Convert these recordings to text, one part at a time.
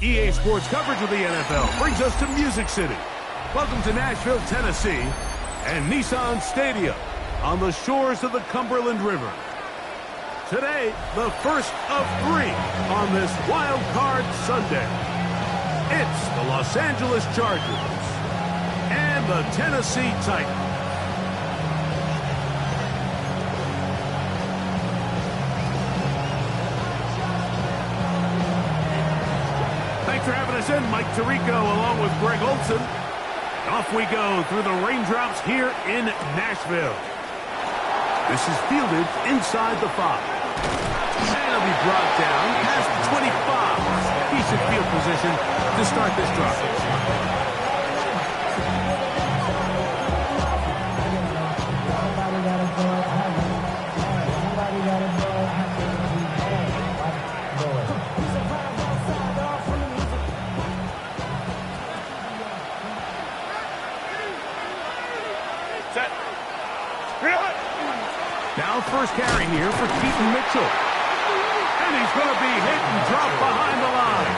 EA Sports coverage of the NFL brings us to Music City. Welcome to Nashville, Tennessee, and Nissan Stadium on the shores of the Cumberland River. Today, the first of 3 on this Wild Card Sunday. It's the Los Angeles Chargers and the Tennessee Titans. Thanks for having us in, Mike Tirico, along with Greg Olson. Off we go through the raindrops here in Nashville. This is fielded inside the 5. And it'll be brought down past the 25. Decent field position to start this drive. Now first carry here for Keaton Mitchell. And he's going to be hit and dropped behind the line.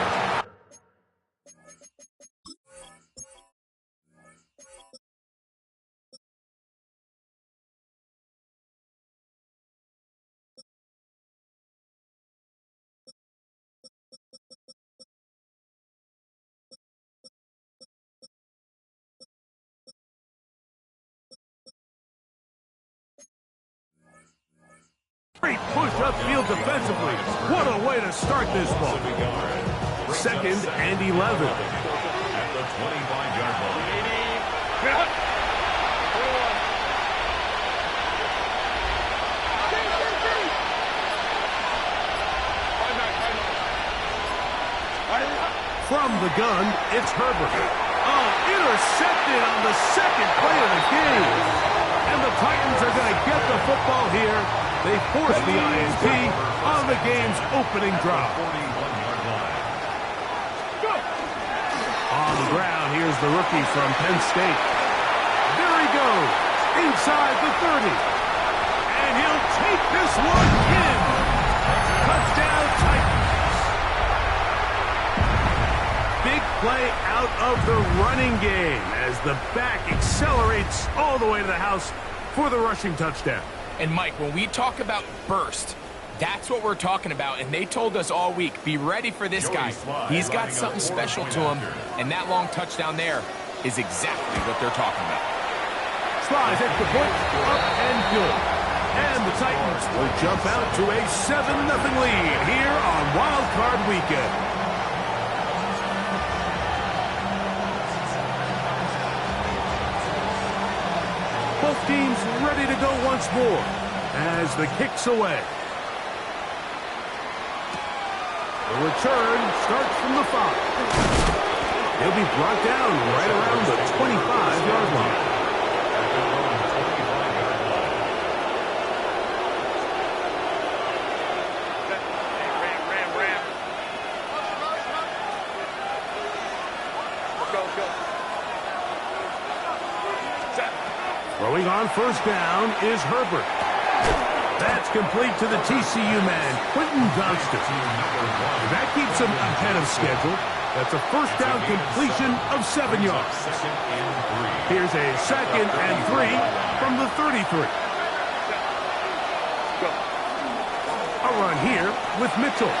Great push upfield defensively. What a way to start this ball. 2nd and 11. At the 25-yard line. From the gun, it's Herbert. Oh, intercepted on the 2nd play of the game. And the Titans are going to get the football here. They force the INT on the game's opening drive. On the ground, here's the rookie from Penn State. There he goes, inside the 30. And he'll take this one in. Touchdown, Titans. Big play out of the running game as the back accelerates all the way to the house for the rushing touchdown. And Mike, when we talk about burst, that's what we're talking about. And they told us all week, be ready for this guy. He's got something special to him. And that long touchdown there is exactly what they're talking about. Sly hit the point, up and good. And the Titans will jump out to a 7-0 lead here on Wild Card Weekend. Both teams ready to go once more as the kick's away. The return starts from the 5. He'll be brought down right around the 25-yard line. Throwing on first down is Herbert. That's complete to the TCU man, Quentin Johnston. That keeps him ahead of schedule. That's a first down completion of 7 yards. Here's a 2nd and 3 from the 33. A run here with Mitchell.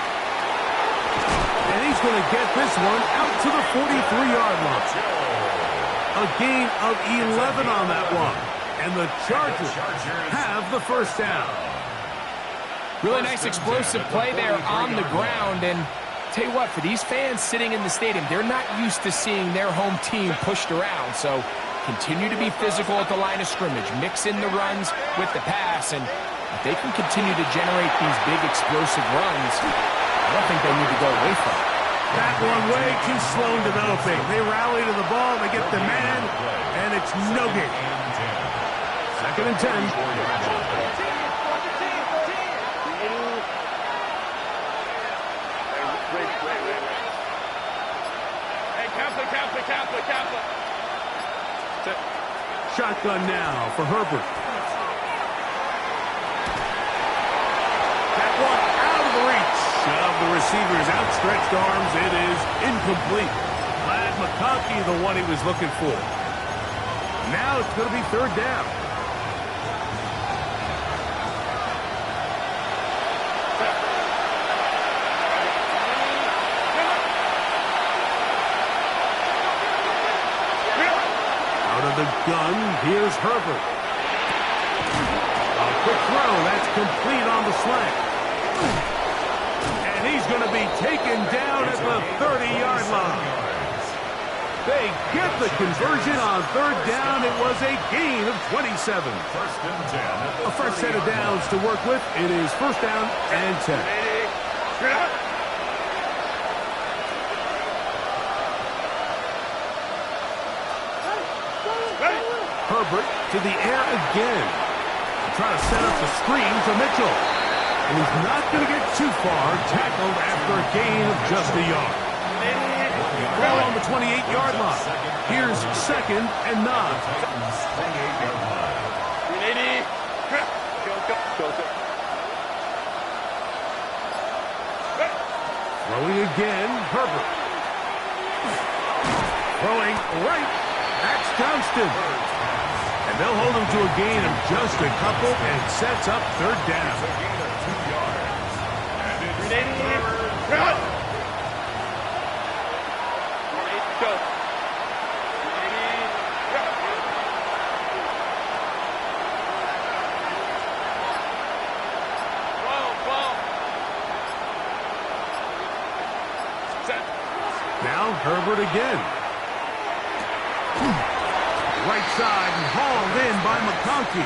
And he's going to get this one out to the 43-yard line. A gain of 11 on that one. And the Chargers have the first down. Really nice explosive play there on the ground. And tell you what, for these fans sitting in the stadium, they're not used to seeing their home team pushed around. So continue to be physical at the line of scrimmage. Mix in the runs with the pass. And if they can continue to generate these big explosive runs, I don't think they need to go away from it. That one way too slow in developing. They rally to the ball, they get the man, and it's no gain. 2nd and 10. Hey, Kaplan. Shotgun now for Herbert. That one out of the reach. of the receiver's outstretched arms. It is incomplete. Glad McConkey the one he was looking for. Now it's going to be third down. Out of the gun, here's Herbert. A quick throw, that's complete on the slant. And he's going to be taken down at the 30-yard line. They get the conversion on third down. It was a gain of 27. A fresh set of downs to work with. It is first down and 10. Herbert to the air again. Try to set up the screen to Mitchell. And he's not going to get too far. Tackled after a gain of just a yard. Ball on the 28-yard line. Here's second and 9. Throwing again, Herbert. Throwing right. That's Johnston. And they'll hold him to a gain of just a couple and sets up third down. Now Herbert again. Right side and hauled in by McConkey.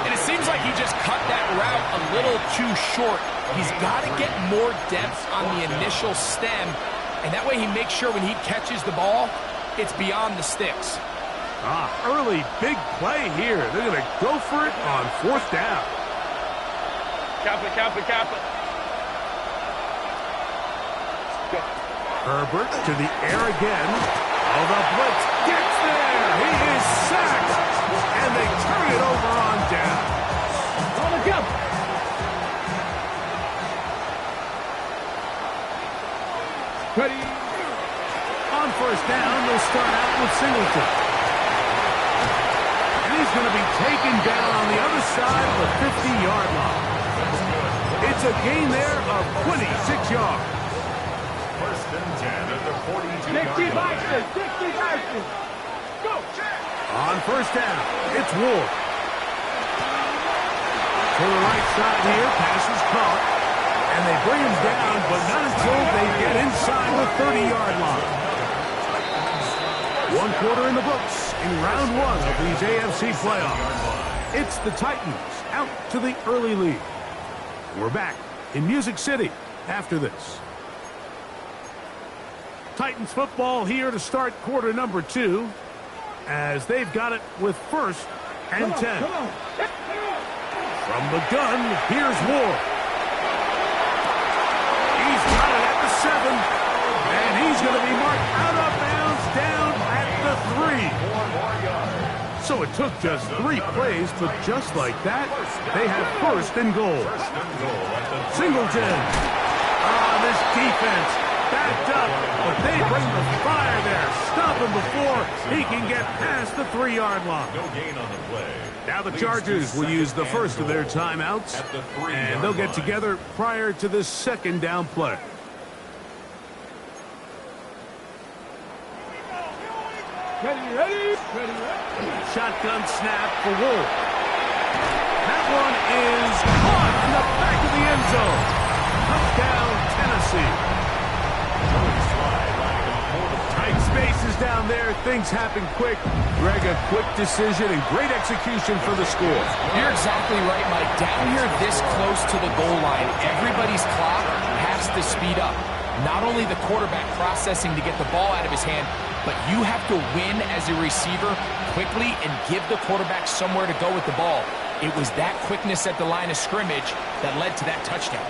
And it seems like he just cut that route a little too short. He's got to get more depth on the initial stem, and that way he makes sure when he catches the ball, it's beyond the sticks. Early big play here. They're going to go for it on fourth down. Cap it. Herbert to the air again. Oh, the blitz gets there. He is sacked. And they turn it over on down. On the go. Ready. On first down, they'll start out with Singleton. And he's going to be taken down on the other side of the 50-yard line. It's a gain there of 26 yards. First and 10 at the 42-yard line. Go! On first down, it's Ward. To the right side here, pass is caught. And they bring him down, but not until they get inside the 30-yard line. 1 quarter in the books in round 1 of these AFC playoffs. It's the Titans out to the early lead. We're back in Music City after this. Titans football here to start quarter number 2 as they've got it with first and 10. From the gun, here's Ward. He's got it at the 7, and he's going to be marked out of bounds down at the 3. So it took just 3 plays, but just like that, they have first and goal. Singleton. This defense backed up, but they bring the fire there. Stop him before he can get past the 3-yard line. No gain on the play. Now the Chargers will use the first of their timeouts, and they'll get together prior to the second down play. Ready. Shotgun snap for Wolf. That one is caught in the back of the end zone. Touchdown, Tennessee. Tight spaces down there. Things happen quick. Greg, a quick decision and great execution for the score. You're exactly right, Mike. Down here this close to the goal line, everybody's clock has to speed up. Not only the quarterback processing to get the ball out of his hand, but you have to win as a receiver quickly and give the quarterback somewhere to go with the ball. It was that quickness at the line of scrimmage that led to that touchdown.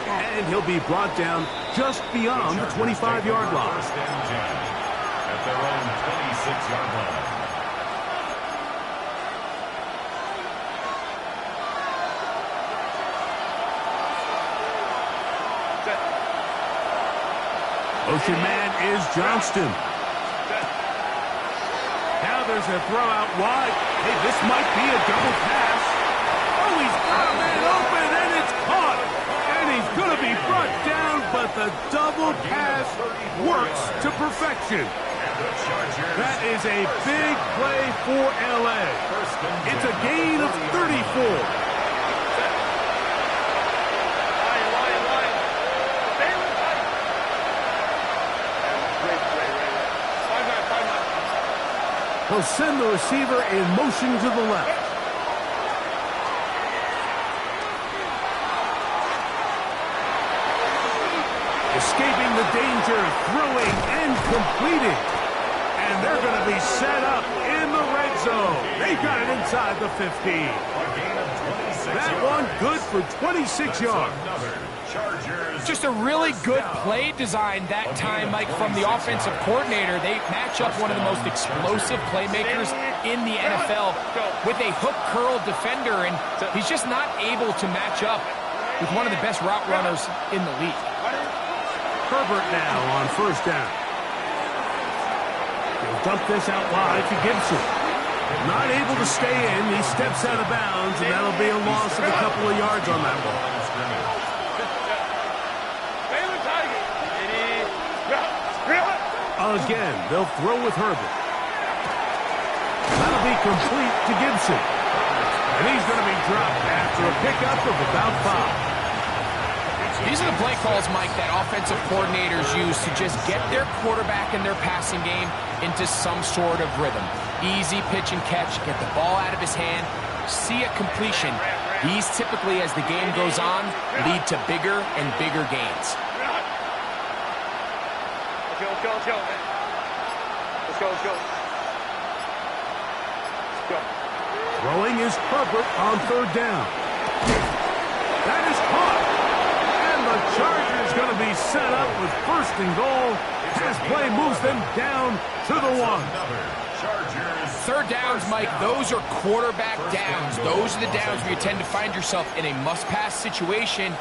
And he'll be brought down just beyond the 25-yard line. First and 10 at their own 26-yard line. Motion man is Johnston. Now there's a throw out wide. Hey, this might be a double pass. Oh, he's got a man open, and it's caught. And he's going to be brought down, but the double pass works to perfection. That is a big play for L.A. It's a gain of 34. He'll send the receiver in motion to the left. Escaping the danger, throwing and completing. And they're going to be set up in the red zone. They got it inside the 15. That one good for 26 yards. Just a really good play design that time, Mike, from the offensive coordinator. They match up one of the most explosive playmakers in the NFL with a hook curl defender, and he's just not able to match up with one of the best route runners in the league. Herbert now on first down. He'll dump this out wide to Gibson. Not able to stay in. He steps out of bounds, and that'll be a loss of a couple of yards on that one. Again, they'll throw with Herbert. That'll be complete to Gibson. And he's going to be dropped after a pickup of about 5. These are the play calls, Mike, that offensive coordinators use to just get their quarterback and their passing game into some sort of rhythm. Easy pitch and catch, get the ball out of his hand, see a completion. These typically, as the game goes on, lead to bigger and bigger gains. Let's go. Let's go. Throwing is Herbert on third down. That is caught. And the Chargers going to be set up with first and goal as play moves them down to the 1. Third downs, Mike, those are quarterback downs. Those are the downs where you tend to find yourself in a must-pass situation,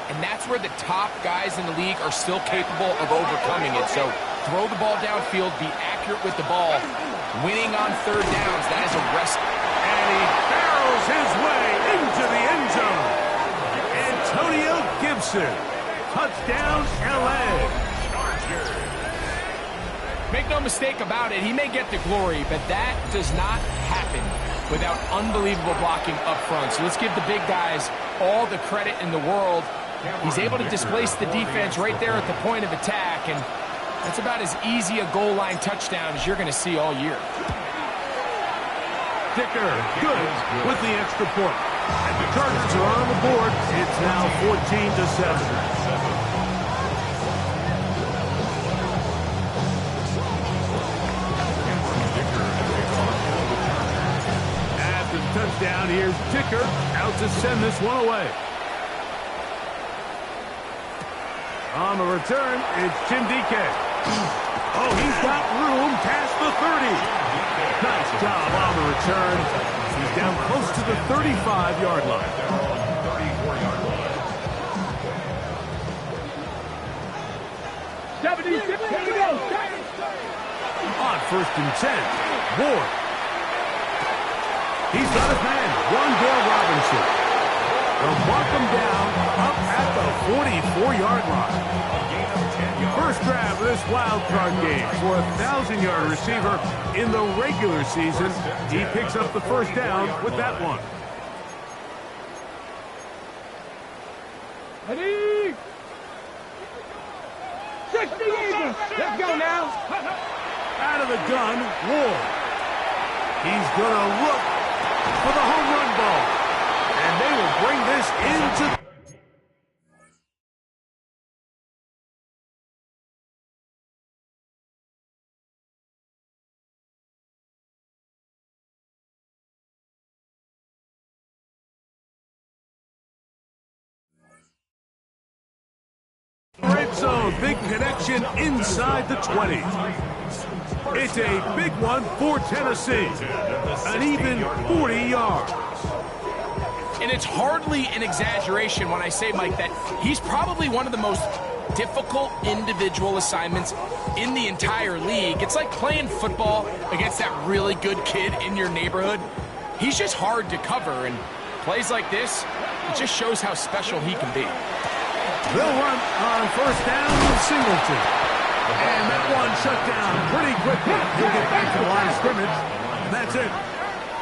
and that's where the top guys in the league are still capable of overcoming it. So throw the ball downfield, be accurate with the ball. Winning on third downs, that is a rest. And he barrels his way into the end zone. Antonio Gibson. Touchdown, L.A. Make no mistake about it, he may get the glory, but that does not happen without unbelievable blocking up front. So let's give the big guys all the credit in the world. He's able to displace the defense right there at the point of attack, and that's about as easy a goal line touchdown as you're going to see all year. Dicker, good with the extra point. And the Chargers are on the board. It's now 14-7. After the touchdown, here's Dicker out to send this one away. On the return, it's Jim DK. Oh, he's got room past the 30. Nice job on the return. He's down close to the 35-yard line. On first and 10, Ward. He's got his man, Wandale Robinson. They'll mark him down up at the 44-yard line. First grab of this wild card game for a 1,000-yard receiver in the regular season. He picks up the first down with that one. Ready? 60 Eagles. Let's go now. Out of the gun, Ward. He's going to look for the home run ball. And they will bring this into red zone. Big connection inside the 20. It's a big one for Tennessee. An even 40 yards. And it's hardly an exaggeration when I say, Mike, that he's probably one of the most difficult individual assignments in the entire league. It's like playing football against that really good kid in your neighborhood. He's just hard to cover, and plays like this, it just shows how special he can be. They'll run on first down with Singleton. And that one shut down pretty quickly. He'll get back to the line of scrimmage, and that's it.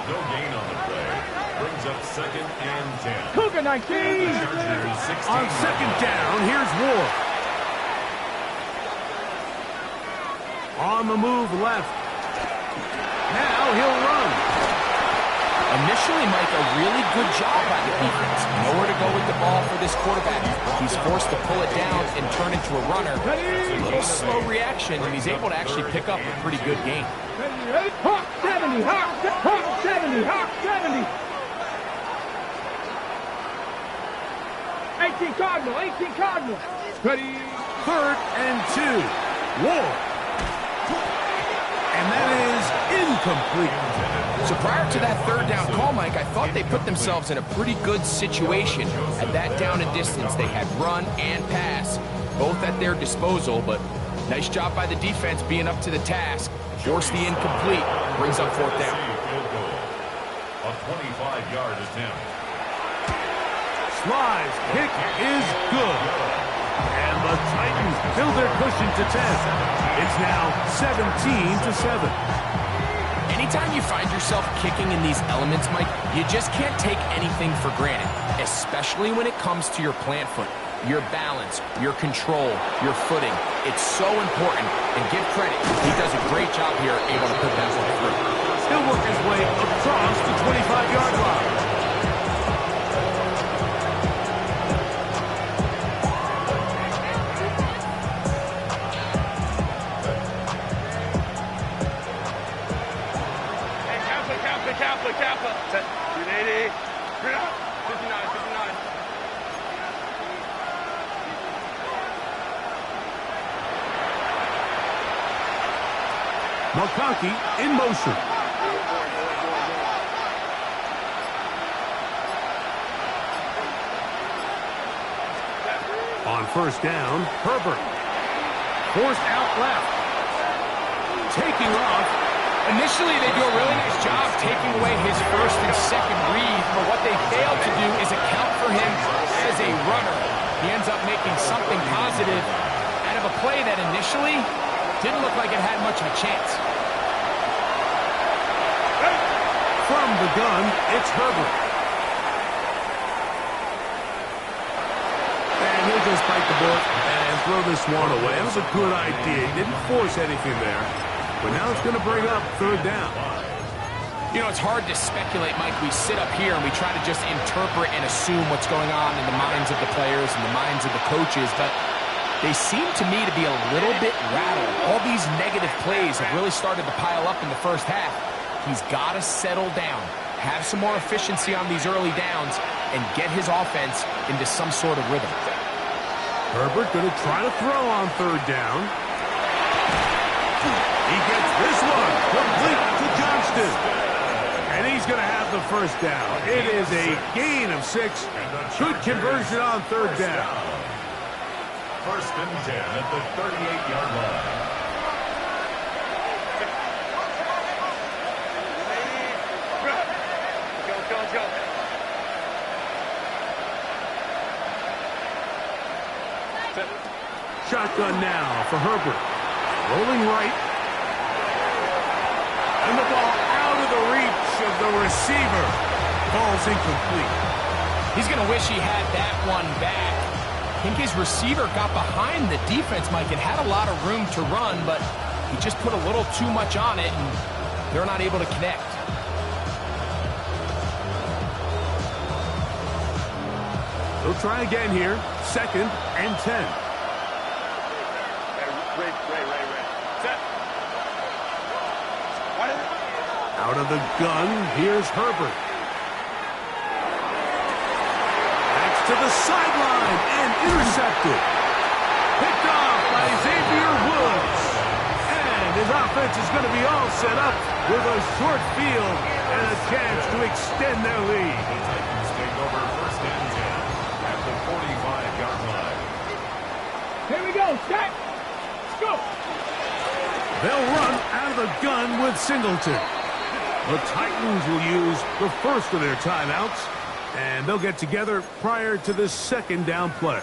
No gain on the play. Brings up 2nd and 10. Cougar 19. On second down, here's Ward. On the move left. Now he'll run. Initially, Mike, a really good job by the defense. Nowhere to go with the ball for this quarterback. He's forced to pull it down and turn into a runner. A little slow reaction, and he's able to actually pick up a pretty good gain. Hawk 70, Hawk 70, Hawk 70. 18 Cardinal, 18 Cardinal. Ready. 3rd and 2. Ward. And that is incomplete. So prior to that 3rd down call, Mike, I thought they put themselves in a pretty good situation. At that down and distance, they had run and pass, both at their disposal, but nice job by the defense being up to the task. Force the incomplete, brings up 4th down. A 25-yard attempt. Slides kick is good. And the Titans build their cushion to 10. It's now 17-7. Anytime you find yourself kicking in these elements, Mike, you just can't take anything for granted, especially when it comes to your plant foot, your balance, your control, your footing. It's so important, and give credit. He does a great job here, able to put that one through. He'll work his way across the 25-yard line. Kappa. 280. 59, 59. McConkey in motion. On first down, Herbert. Forced out left. Taking off. Initially, they do a really nice job taking away his first and second read, but what they failed to do is account for him as a runner. He ends up making something positive out of a play that initially didn't look like it had much of a chance. From the gun, it's Herbert. And he'll just bite the bullet and throw this one away. That was a good idea. He didn't force anything there. But now it's going to bring up 3rd down. You know, it's hard to speculate, Mike. We sit up here and we try to just interpret and assume what's going on in the minds of the players and the minds of the coaches, but they seem to me to be a little bit rattled. All these negative plays have really started to pile up in the first half. He's got to settle down, have some more efficiency on these early downs, and get his offense into some sort of rhythm. Herbert going to try to throw on 3rd down. He gets this one complete to Johnston. And he's going to have the first down. It is a gain of 6. Good conversion on 3rd down. 1st and 10 at the 38-yard line. Go. Shotgun now for Herbert. Rolling right. And the ball out of the reach of the receiver. Ball's incomplete. He's going to wish he had that one back. I think his receiver got behind the defense, Mike, and had a lot of room to run, but he just put a little too much on it, and they're not able to connect. They'll try again here. 2nd and 10. Ray. Set. Out of the gun, here's Herbert. Backs to the sideline and intercepted. Picked off by Xavier Woods. And his offense is going to be all set up with a short field and a chance to extend their lead. The Titans take over 1st and 10 at the 45-yard line. go, Shaq. Let's go. They'll run out of the gun with Singleton. The Titans will use the first of their timeouts, and they'll get together prior to this second down play.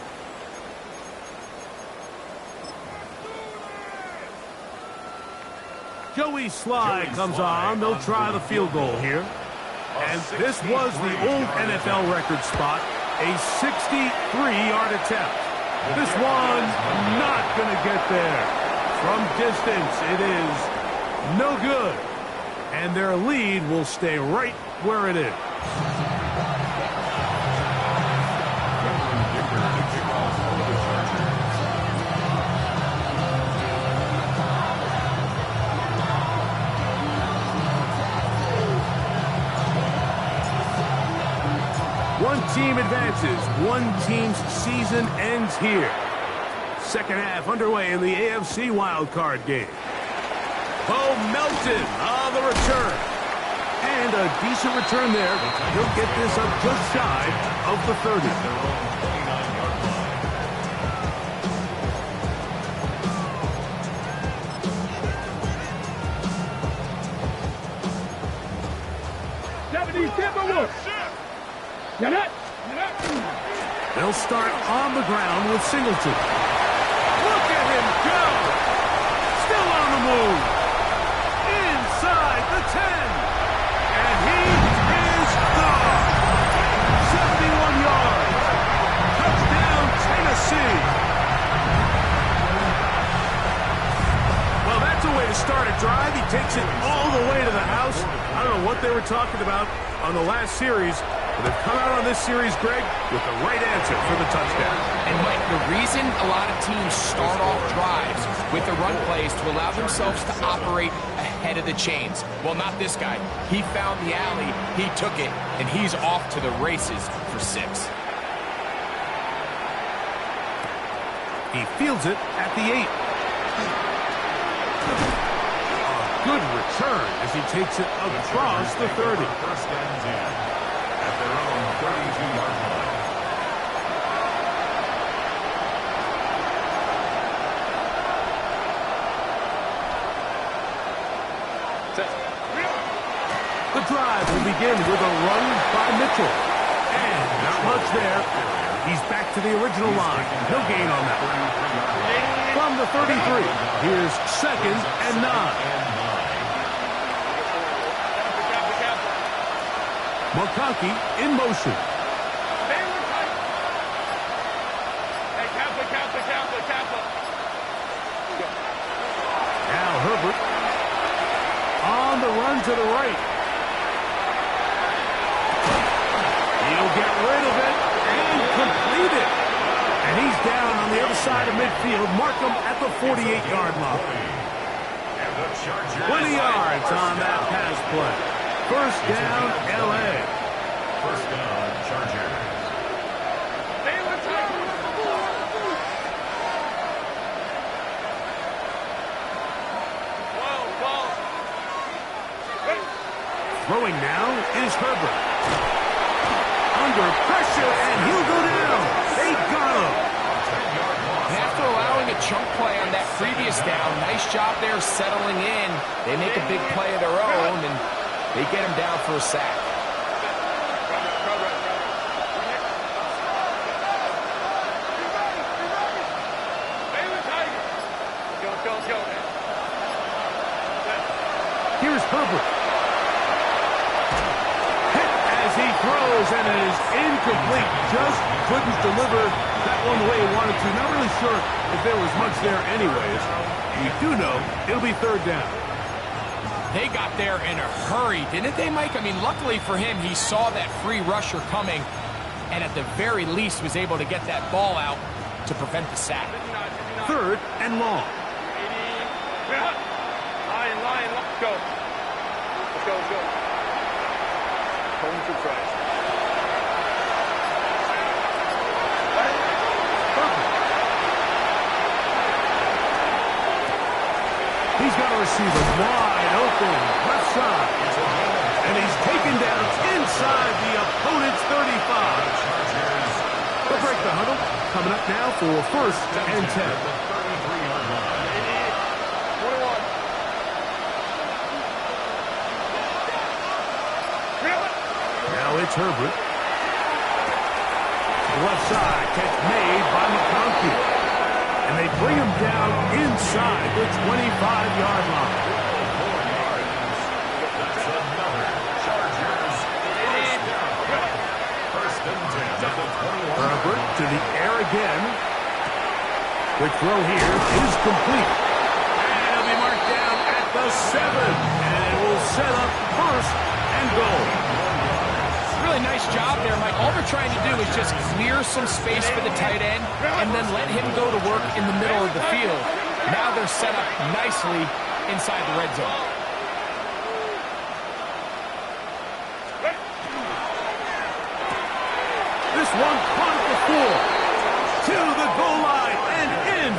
Joey Sly comes on. They'll try the field goal here. And this was the old NFL record spot, a 63-yard attempt. This one not going to get there. From distance, it is no good. And their lead will stay right where it is. One team advances. One team's season ends here. Second half underway in the AFC wildcard game. Bo Melton on the return. And a decent return there. He'll get this up just shy of the 30. They'll start on the ground with Singleton. Look at him go! Still on the move. Inside the 10. And he is gone. 71 yards. Touchdown, Tennessee. Well, that's a way to start a drive. He takes it all the way to the house. I don't know what they were talking about on the last series, but they've come out on this series, Greg, with the right answer for the touchdown. And, Mike, the reason a lot of teams start off drives with the run plays to allow themselves to operate ahead of the chains. Well, not this guy. He found the alley, he took it, and he's off to the races for 6. He fields it at the 8. A good return as he takes it across the 30. First and 10 at their own 32-yard line. The drive will begin with a run by Mitchell. And not much there. He's back to the original line. No gain on that. From the 33, here's 2nd and 9. McConkey in motion. Now Herbert on the run to the right. He'll get rid of it and complete it. And he's down on the other side of midfield. Mark him at the 48-yard line. 20 yards on that pass play. First down, L.A. First down, Chargers. Throwing now is Herbert. Under pressure, and he'll go down. They got him. And after allowing a chunk play on that previous down, nice job there settling in. They make a big play of their own, and they get him down for a sack. Here's Herbert. Hit as he throws, and it is incomplete. Just couldn't deliver that one the way he wanted to. Not really sure if there was much there anyways. We do know it'll be 3rd down. They got there in a hurry, didn't they, Mike? I mean, luckily for him, he saw that free rusher coming and at the very least was able to get that ball out to prevent the sack. 3rd and long. Line, let's go. Let's go. Home to Christ. He's got a receiver wide open, left side. And he's taken down inside the opponent's 35. They'll break the huddle. Coming up now for 1st and 10. it's Herbert. Left side, catch made by McConkey. And they bring him down inside the 25-yard line. That's another Chargers first down. First and 10 at the 21. Herbert to the air again. Quick throw here is complete. And it'll be marked down at the 7. And it will set up first and goal. Really nice job there, Mike. All they're trying to do is just clear some space for the tight end and then let him go to work in the middle of the field. Now they're set up nicely inside the red zone. This one caught at the 4. To the goal line and in.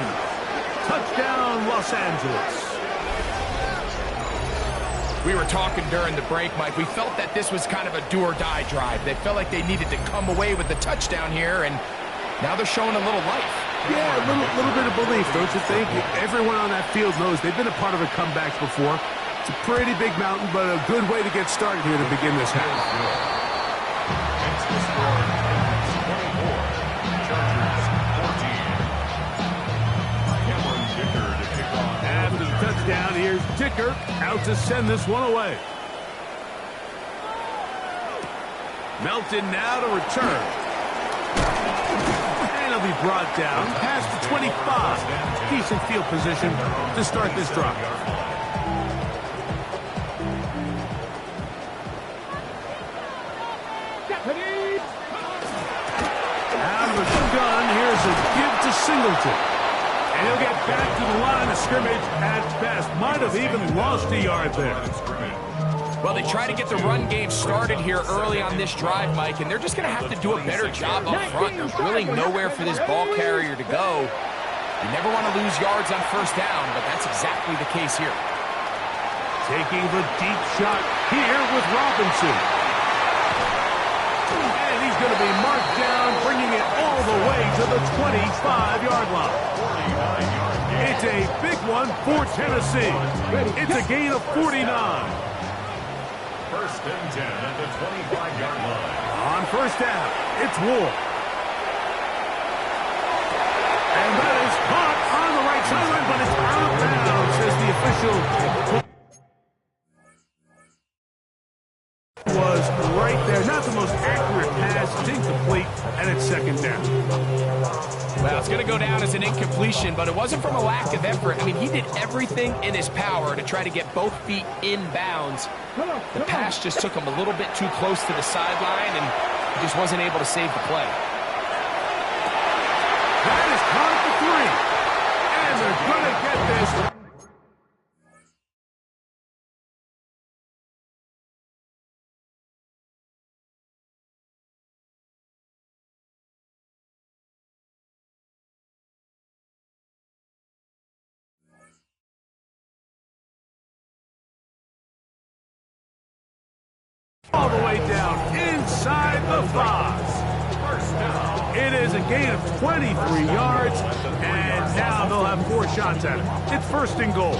Touchdown, Los Angeles. We were talking during the break, Mike. We felt that this was kind of a do-or-die drive. They felt like they needed to come away with the touchdown here, and now they're showing a little life. Yeah, a little bit of belief, don't you think? Everyone on that field knows they've been a part of a comeback before. It's a pretty big mountain, but a good way to get started here to begin this half. It's the score. 24. Chargers 14. Cameron Dicker to kick off. After the touchdown, here's Dicker out to send this one away. Melton now to return. And he'll be brought down past the 25. Decent field position to start this drive. Out of the gun, here's a give to Singleton. And he'll get back to the line of scrimmage at best. Might have even lost a yard there. Well, they try to get the run game started here early on this drive, Mike, and they're just going to have to do a better job up front. There's really nowhere for this ball carrier to go. You never want to lose yards on first down, but that's exactly the case here. Taking the deep shot here with Robinson. And he's going to be marked down, bringing it all the way to the 25-yard line. It's a big one for Tennessee. It's a gain of 49. First and 10 at the 25-yard line. On first down, it's Ward. And that is caught on the right sideline, but it's out of bounds, says the official. Was right there. Not the most accurate pass. It's incomplete, and it's second down. Well, it's going to go down as an incompletion, but it wasn't from a lack of effort. I mean, he did everything in his power to try to get both feet in bounds. The pass just took him a little bit too close to the sideline, and he just wasn't able to save the play. That is caught at the 3. And they're going to get this. All the way down inside the 5. First down. It is a gain of 23 yards, and now they'll have 4 shots at it. It's first and goal. I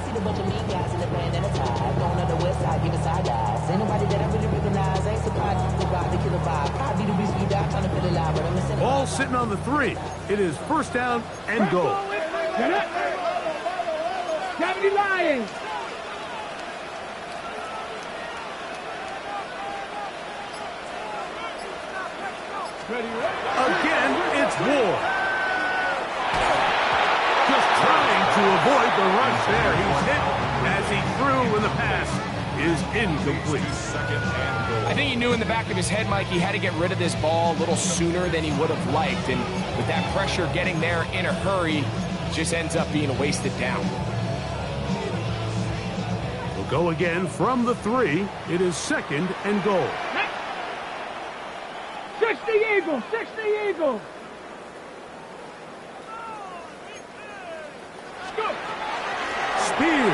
see the bunch of mean guys in the band and a tie. Going on the west side, giving side eyes. Ain't nobody that I really recognize. Ain't surprised to survive the killer vibe. I be the reason you die, trying to feel alive, but I'm missing. Ball sitting on the 3. It is first down and goal. Cavity Lions. Again, it's Ward. Just trying to avoid the rush there. He's hit as he threw when the pass is incomplete. Second and goal. I think he knew in the back of his head, Mike, he had to get rid of this ball a little sooner than he would have liked. And with that pressure getting there in a hurry, it just ends up being a wasted down. We'll go again from the 3. It is second and goal. 60 Eagles, 60 Eagles. Spear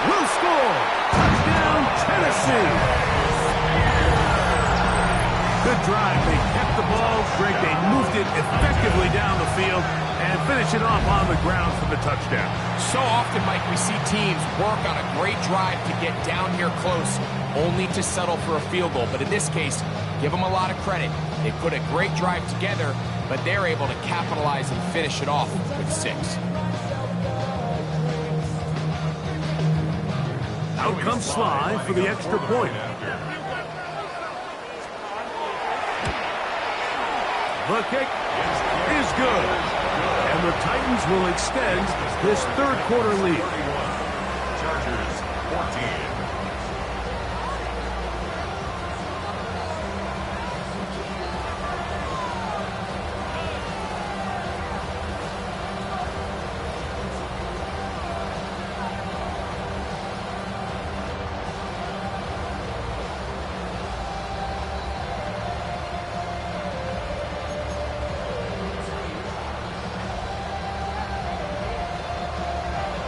will score. Touchdown, Tennessee. Good drive. They kept the ball. Greg, they moved it effectively down the field. and finish it off on the ground for the touchdown. So often, Mike, we see teams work on a great drive to get down here close, only to settle for a field goal. But in this case, give them a lot of credit. They put a great drive together, but they're able to capitalize and finish it off with 6. Out comes Sly for the extra point. The kick is good. And the Titans will extend this third quarter lead. Chargers 14.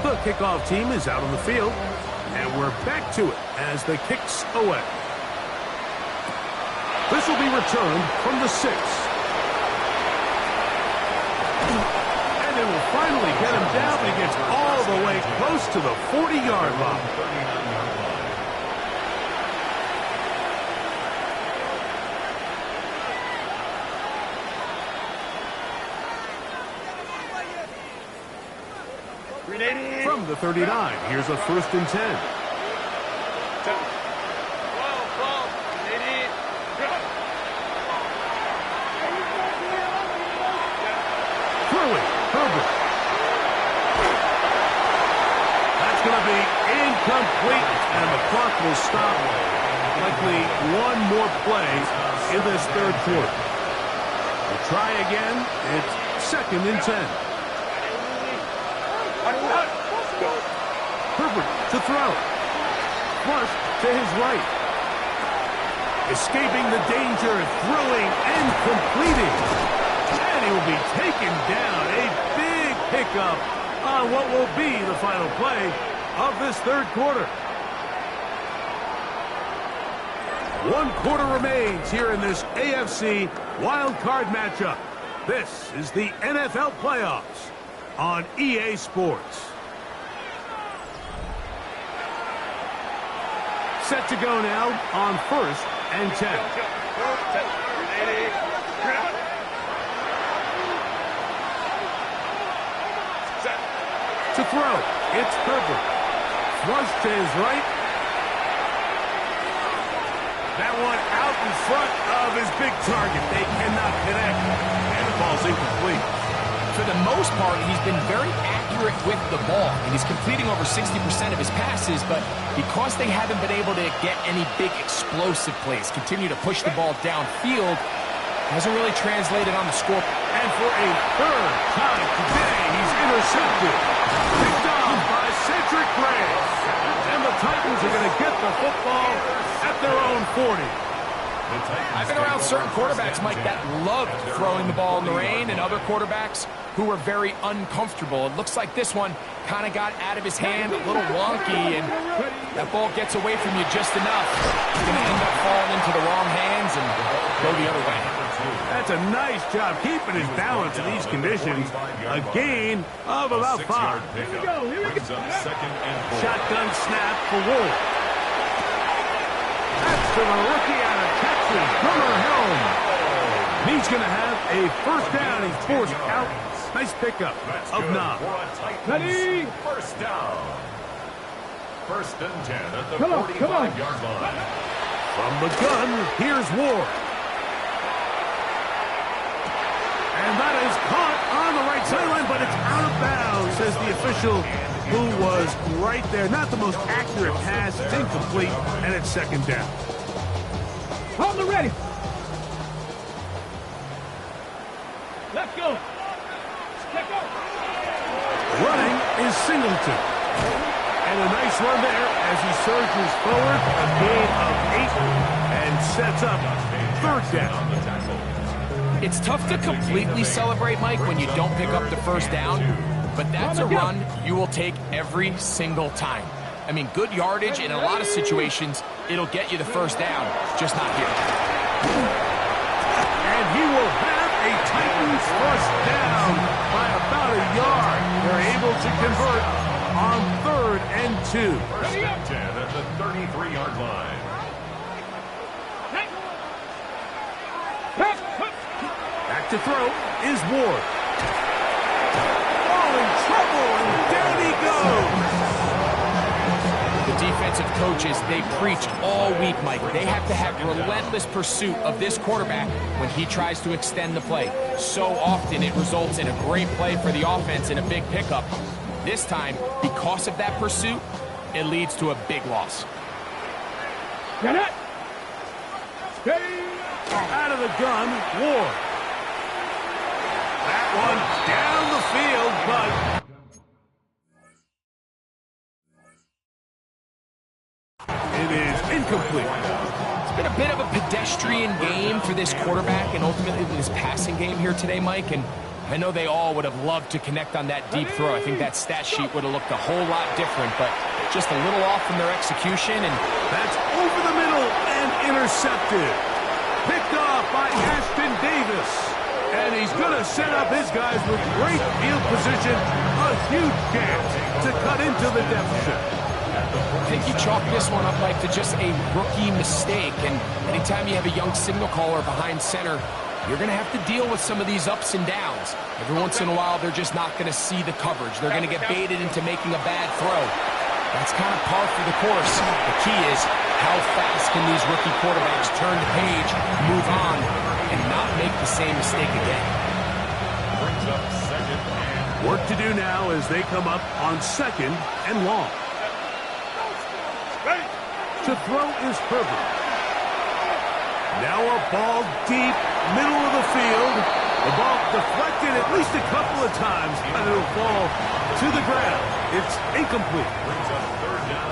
The kickoff team is out on the field, and we're back to it as the kick's away. This will be returned from the 6. And it will finally get him down, and he gets all the way close to the 40-yard line. 39-yard line. From the 39, here's a 1st and 10. Throwing, Herbert. That's going to be incomplete, and the clock will stop. Likely one more play in this third quarter. We'll try again. It's 2nd and 10. Herbert to throw. Flush to his right. Escaping the danger, throwing and completing. And he will be taken down. A big pickup on what will be the final play of this third quarter. 1 quarter remains here in this AFC wild card matchup. This is the NFL playoffs on EA Sports. Set to go now on 1st and 10. To throw, it's Herbert. Flush to his right. That one out in front of his big target. They cannot connect, and the ball's incomplete. For the most part, he's been very accurate with the ball, and he's completing over 60% of his passes, but because they haven't been able to get any big explosive plays, continue to push the ball downfield, hasn't really translated on the score. And for a 3rd time today, he's intercepted. Picked off by Cedric Gray. And the Titans are going to get the football at their own 40. I've been around certain quarterbacks, Mike, that loved throwing the ball in the rain, and other quarterbacks who were very uncomfortable. It looks like this one kind of got out of his hand, a little wonky, and that ball gets away from you just enough. It's going to end up falling into the wrong hands and go the other way. That's a nice job keeping his balance in these conditions. A gain of about 5. Here we go. Shotgun snap for Wolf. That's to the rookie out of Texas, Gunnar Helm. He's going to have a 1st down. He's forced out. Nice pickup of 9. Ready? 1st down. 1st and 10 at the 45-yard line. From the gun, here's Ward. And that is caught on the right sideline, but it's out of bounds, says the official who was right there. Not the most accurate pass. It's incomplete, and it's 2nd down. On the ready. Let's go. Let's go. Running is Singleton. And a nice run there as he surges forward. A gain of 8 and sets up 3rd down. It's tough to completely celebrate, Mike, when you don't pick up the 1st down, but that's a run you will take every single time. I mean, good yardage in a lot of situations, it'll get you the 1st down, just not here. And he will have a Titans 1st down by a about a yard. They're able to convert on 3rd and 2. First and 10 at the 33-yard line. Back to throw is Ward. Oh, in trouble, and down he goes. The defensive coaches, they preach all week, Mike. They have to have relentless pursuit of this quarterback when he tries to extend the play. So often it results in a great play for the offense and a big pickup. This time, because of that pursuit, it leads to a big loss. Get it! Out of the gun, Ward. That one down the field, but it is incomplete. It's been a bit of a pedestrian game for this quarterback and ultimately this passing game here today, Mike. And I know they all would have loved to connect on that deep throw. I think that stat sheet would have looked a whole lot different, but just a little off in their execution. And that's over the middle and intercepted. Picked off by Ashton Davis. And he's going to set up his guys with great field position. A huge chance to cut into the deficit. I think you chalk this one up, Mike, to just a rookie mistake. And anytime you have a young signal caller behind center, you're going to have to deal with some of these ups and downs. Every once in a while, they're just not going to see the coverage. They're going to get baited into making a bad throw. That's kind of par for the course. The key is how fast can these rookie quarterbacks turn the page, move on, and not make the same mistake again. Brings up 2nd and Work to do now as they come up on 2nd and long. To throw is Herbert. Now a ball deep, middle of the field. The ball deflected at least a couple of times, and it'll fall to the ground. It's incomplete. brings up 3rd down.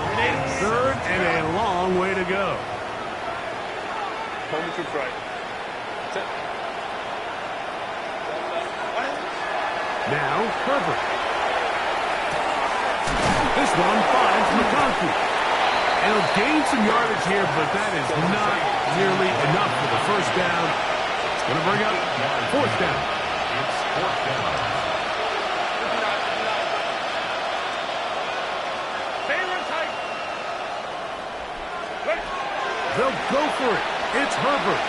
3rd and a long way to go. Moment to try. Now Herbert. This one finds McConkey. And he'll gain some yardage here, but that is not nearly enough for the first down. It's going to bring up 4th down. It's 4th down. They'll go for it. It's Herbert.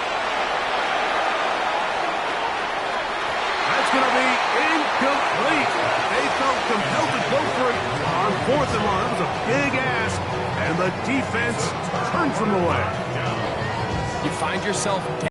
That's going to be incomplete. They felt compelled to go for it on 4th and long. That was a big ask, and the defense turns them away. You find yourself